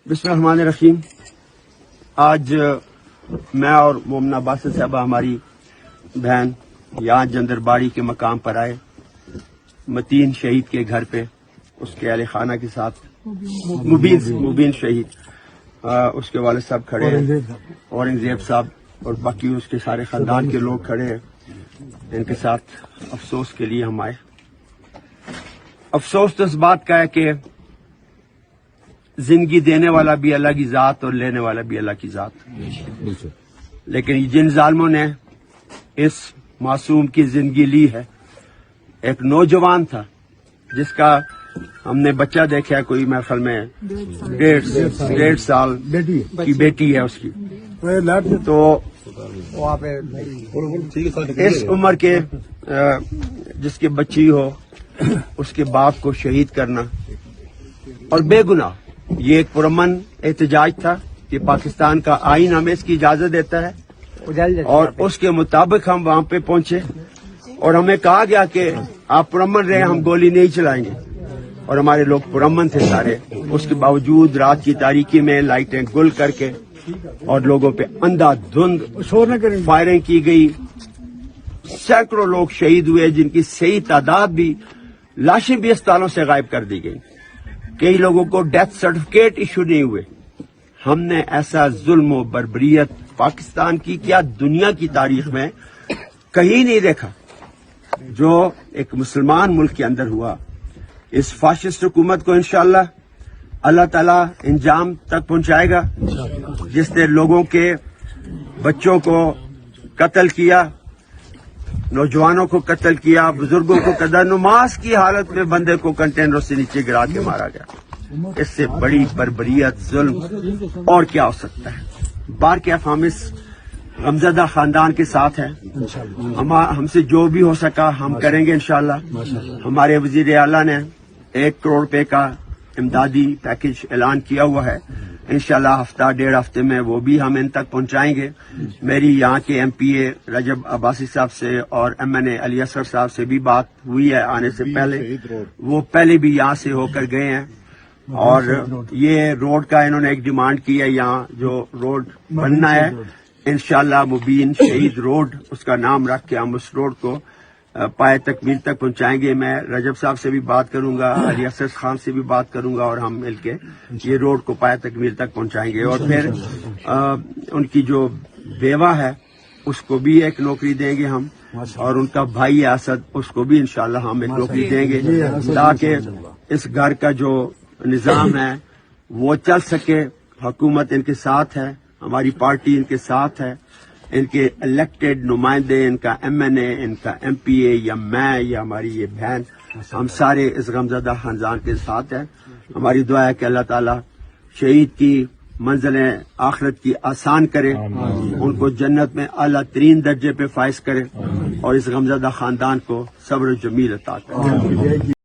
बिस्मिल्लाहिर्रहमानिर्रहीम। आज मैं और मोमना बासित साहबा हमारी बहन यहाँ जंदरबाड़ी के मकाम पर आए, मतीन शहीद के घर पे, उसके अहले खाना के साथ, मुबीन शहीद, उसके वाले साहब खड़े हैं, औरंगजेब साहब और बाकी उसके सारे खानदान के लोग खड़े हैं। इनके साथ अफसोस के लिए हम आए। अफसोस तो इस बात का है कि जिंदगी देने वाला भी अल्लाह की जात और लेने वाला भी अल्लाह की जात। लेकिन जिन जालिमों ने इस मासूम की जिंदगी ली है, एक नौजवान था जिसका हमने बच्चा देखा है, कोई महफिल में 1.5 साल की बेटी है उसकी। तो इस उम्र के जिसके बच्ची हो, उसके बाप को शहीद करना और बेगुनाह, ये एक पुरअमन एहतजाज था कि पाकिस्तान का आईन हमें इसकी इजाजत देता है और उसके मुताबिक हम वहां पे पहुंचे और हमें कहा गया कि आप पुरअमन रहे, हम गोली नहीं चलाएंगे। और हमारे लोग पुरअमन थे सारे। उसके बावजूद रात की तारीकी में लाइटें गुल करके और लोगों पे अंधाधुंध फायरिंग की गई। सैकड़ों लोग शहीद हुए, जिनकी सही तादाद भी, लाशें भी अस्पतालों से गायब कर दी गई। कई लोगों को डेथ सर्टिफिकेट इशू नहीं हुए। हमने ऐसा जुल्म और बर्बरियत पाकिस्तान की क्या दुनिया की तारीख में कहीं नहीं देखा जो एक मुसलमान मुल्क के अंदर हुआ। इस फाशिस्ट हुकूमत को इंशाअल्लाह अल्लाह ताला इंजाम तक पहुंचाएगा। जिसने लोगों के बच्चों को कत्ल किया, नौजवानों को कत्ल किया, बुजुर्गों को कदर नमाज की हालत में बंदे को कंटेनरों से नीचे गिरा के मारा गया। इससे बड़ी बर्बरियत, जुल्म और क्या हो सकता है। बार के हम इस गमज़दा खानदान के साथ हैं। हमसे जो भी हो सका हम करेंगे इंशाअल्लाह। हमारे वजीर आला ने 1 करोड़ रुपए का इमदादी पैकेज ऐलान किया हुआ है। इंशाअल्लाह हफ्ता 1.5 हफ्ते में वो भी हम इन तक पहुंचाएंगे। मेरी यहाँ के MPA रजब अब्बासी साहब से और MNA अली असगर साहब से भी बात हुई है आने से पहले। वो पहले भी यहाँ से होकर गए हैं और ये रोड का इन्होंने एक डिमांड की है। यहाँ जो रोड बनना है इंशाअल्लाह मुबीन शहीद रोड, उसका नाम रख के हम उस रोड को पाए तकमील तक पहुंचाएंगे। मैं रजब साहब से भी बात करूंगा, अली असगर खान से भी बात करूंगा और हम मिलके ये रोड को पाए तकमील तक पहुंचाएंगे। और फिर उनकी जो बेवा है उसको भी एक नौकरी देंगे हम, और उनका भाई असद, उसको भी इंशाअल्लाह हम एक नौकरी देंगे ताकि इस घर का जो निजाम है वो चल सके। हुकूमत इनके साथ है, हमारी पार्टी इनके साथ है, इनके इलेक्टेड नुमाइंदे, इनका MNA, इनका MPA या मैं या हमारी ये बहन, हम सारे इस गमज़दा खानदान के साथ हैं। हमारी दुआ है कि अल्लाह ताला शहीद की मंजिलें आखिरत की आसान करे, उनको जन्नत में आला तरीन दर्जे पे फाइज करे और इस गमज़दा खानदान को सब्र जमील अता करे।